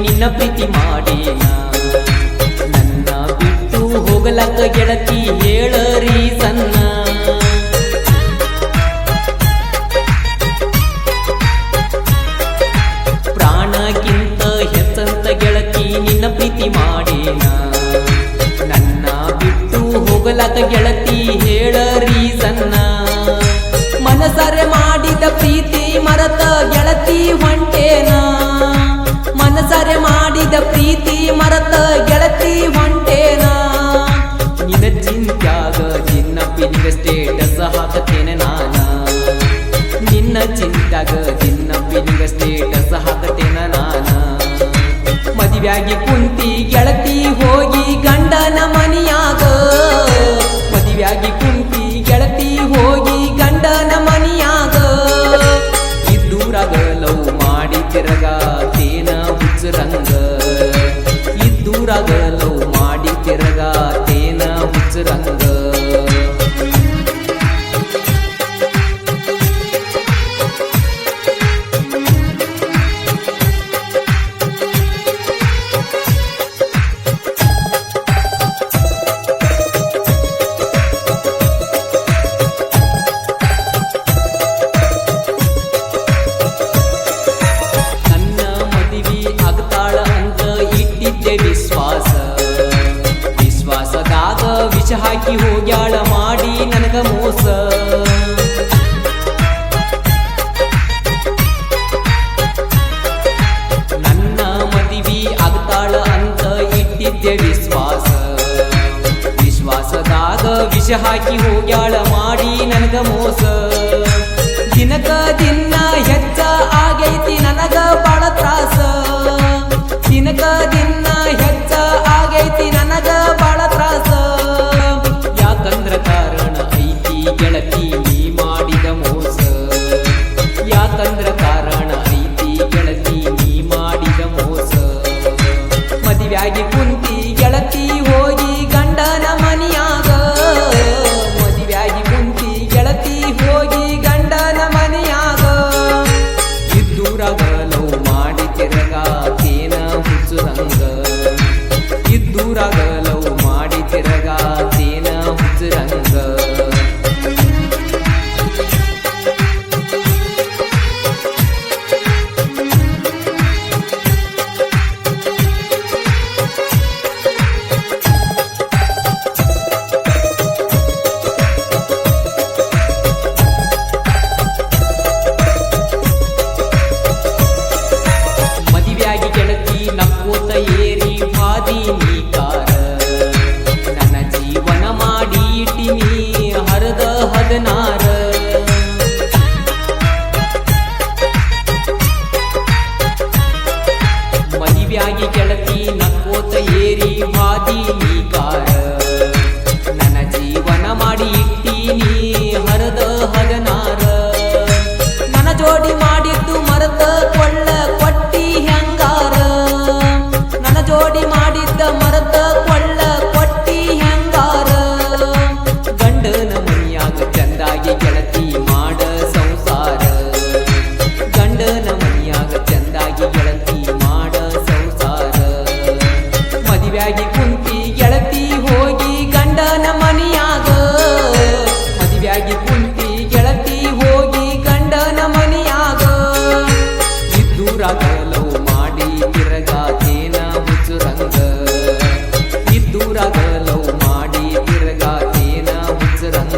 ನಿನ್ನ ಪ್ರೀತಿ ಮಾಡೇನ ನನ್ನ ಬಿಟ್ಟು ಹೋಗಲಕ್ಕ ಗೆಳತಿ ಹೇಳರಿ ಸನ್ನ ಪ್ರಾಣಕ್ಕಿಂತ ಹೆಚ್ಚಂತ ಗೆಳತಿ ನಿನ್ನ ಪ್ರೀತಿ ಮಾಡೇನ ನನ್ನ ಬಿಟ್ಟು ಹೋಗಲಕ್ಕ ಗೆಳತಿ ಹೇಳರಿ ಸನ್ನ ಮನಸಾರೆ ಮಾಡಿದ ಪ್ರೀತಿ ಮರತ ಗೆಳತಿ ಹೊಂಟೇನ ಮನಸಾರೆ ಮಾಡಿದ ಪ್ರೀತಿ ಮರತ ಗೆಳತಿ ಹೊಂಟೇನ ನಿನ್ನ ಚಿಂತ್ಯಾಗ ನಿನ್ನ ಪಿನಿಗ ಸ್ಟೇಟಸ್ ಹಾಕತೇನೆ ನಾನ ನಿನ್ನ ಚಿಂತ್ಯಾಗ ನಿನ್ನ ಪಿನಿಗ ಸ್ಟೇಟಸ್ ಹಾಕತೇನ ನಾನ ಮದುವೆಯಾಗಿ ಕುಂತಿ ಗೆಳತಿ ಹೋಗಿ ಗಂಡನ ಮನಿಯಾಗ ಮದುವೆಯಾಗಿ ಕುಂತಿ ಗೆಳತಿ ಹೋಗಿ ಗಂಡನ ಮನಿಯಾಗ ಇದ್ದೂರಾಗ ಲವ್ ಮಾಡಿ ತಿರಗಾತೇನ ಹುಚ್ಚರಂಗ ಇದ್ದೂರಾಗ ಲವ್ ಮಾಡಿ ತಿರಗಾತೇನ ಹುಚ್ಚರಂಗ ವಿಶ್ವಾಸದಾಗ ವಿಷ ಹಾಕಿ ಹೋಗ್ಯಾಳ ಮಾಡಿ ನನಗ ಮೋಸ ನನ್ನ ಮದುವೆ ಆಗ್ತಾಳ ಅಂತ ಇಟ್ಟಿದ್ದೆ ವಿಶ್ವಾಸದಾಗ ವಿಷ ಹಾಕಿ ಹೋಗ್ಯಾಳ ಮಾಡಿ ನನಗ ಮೋಸ ದಿನಕ ದಿನ ಹೆಚ್ಚ ಆಗೈತಿ ನನಗ ಬಾಳ ತ್ರಾಸ ದಿನಕ ದಿನ ಹೆಚ್ಚ ಆಗೈತಿ ನನಗ ಬಾಳ ತ್ರಾಸ ಯಾಕಂದ್ರ ಕಾರಣ ಐತಿ ಗೆಳತಿ ನೀ ಮಾಡಿದ ಮೋಸ ಯಾಕಂದ್ರ ಕಾರಣ ಐತಿ ಗೆಳತಿ ನೀ ಮಾಡಿದ ಮೋಸ ಮದುವೆಯಾಗಿ ಕುಂತಿ ಗೆಳತಿ ಹೋಗಿ ಗಂಡನ ಮನಿಯಾಗ ಮದುವೆಯಾಗಿ ಕುಂತಿ ಗೆಳತಿ ಹೋಗಿ ಗಂಡನ ಮನಿಯಾಗ ಇದ್ದೂರಾಗ ಲವ್ ಮಾಡಿ ತಿರಗಾತೇನ ಹುಚ್ಚರಂಗ ಇದ್ದೂರಾಗ ಲವ್ ಮಾಡಿ ತಿರಗಾತೇನ ಹುಚ್ಚರಂಗ ಮದುವೆಯಾಗಿ ಗೆಳತಿ ನಕ್ಕೋತ ಏರಿ ಹಾದಿ ನೀ ಕಾರ ನನ್ನ ಜೀವನ ಮಾಡಿ ಇಟ್ಟಿನಿ ಹರದ 16 ಮದುವೆಯಾಗಿ ಗೆಳತಿ ನಕ್ಕೋತ ಏರಿ ಹಾದಿ ನೀ ಕಾರ ನನ್ನ ಜೀವನ ಮಾಡಿ ಇಟ್ಟಿನಿ ಹರದ 16 ನನ್ನ ಜೋಡಿ ಮಾಡಿದ್ದು ಮರದ ಕೊಳ್ಳ ಕೊಟ್ಟಿ ಹೆಂಗಾರ ನನ್ನ ಜೋಡಿ ಮಾಡಿದ್ದ ಮರದ ಕೊಳ್ಳ ಕೊಟ್ಟಿ ಹೆಂಗಾರ ಗಂಡನ ಮನಿಯಾಗ ಚಂದಾಗಿ ಗೆಳತಿ ಮಾಡ ಸಂಸಾರ ಗಂಡನ ಮನಿಯಾಗ ಚಂದಾಗಿ ಗೆಳತಿ ಮಾಡ ಸಂಸಾರ ಮದುವೆಯಾಗಿ ಕುಂತಿ ಗೆಳತಿ ಹೋಗಿ ಗಂಡನ ಮನಿಯಾಗ ಮದುವೆಯಾಗಿ ಕುಂತಿ ಗೆಳತಿ ಹೋಗಿ ಗಂಡನ ಮನಿಯಾಗ ಇದ್ದೂರಾಗ ಲವ್ ಮಾಡಿ ತಿರಗಾತೇನ ಹುಚ್ಚರಂಗ ಇದ್ದೂರಾಗ ಲವ್ ಮಾಡಿ ತಿರಗಾತೇನ ಹುಚ್ಚರಂಗ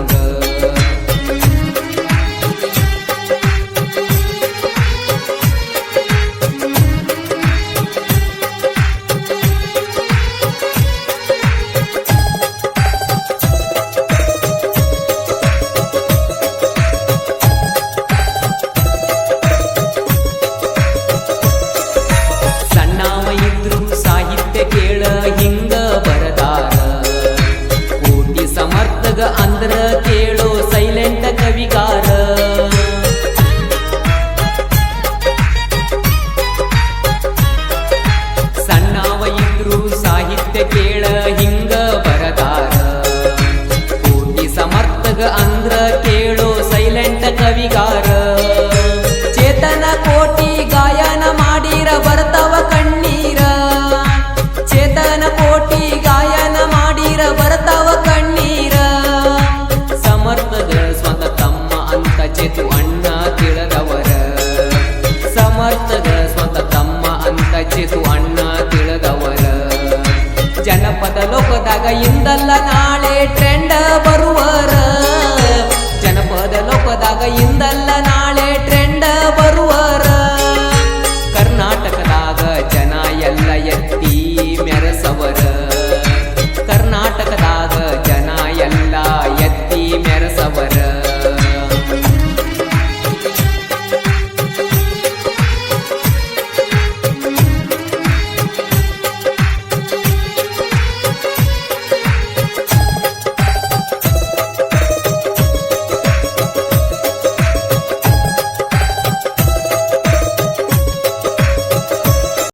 ಸಣ್ಣವ ಇದ್ರು ಸಾಹಿತ್ಯ ಕೇಳ ಹಿಂಗ ಬರದಾರ ಕೋಟಿ ಸಮರ್ಥಗ ಅಂದ್ರ ಕೇಳೋ ಸೈಲೆಂಟ್ ಕವಿಗಾರ ಸಣ್ಣವ ಇದ್ರು ಸಾಹಿತ್ಯ ಕೇಳ ಹಿಂಗ ಬರದಾರ ಕೋಟಿ ಸಮರ್ಥಗ ಅಂದ್ರ ಕೇಳೋ ಸೈಲೆಂಟ್ ಕವಿಗಾರ ಚೇತನ ಕೋಟಿ ಗಾಯನ ಮಾಡಿರ ಬರ್ತವ ಕಣ್ಣೀರ ಬಣ್ಣ ತಿಳಿದವರ ಜನಪದ ಲೋಕದಾಗ ಇಂದಲ್ಲ ನಾಳೆ ಟ್ರೆಂಡ್ ಬರು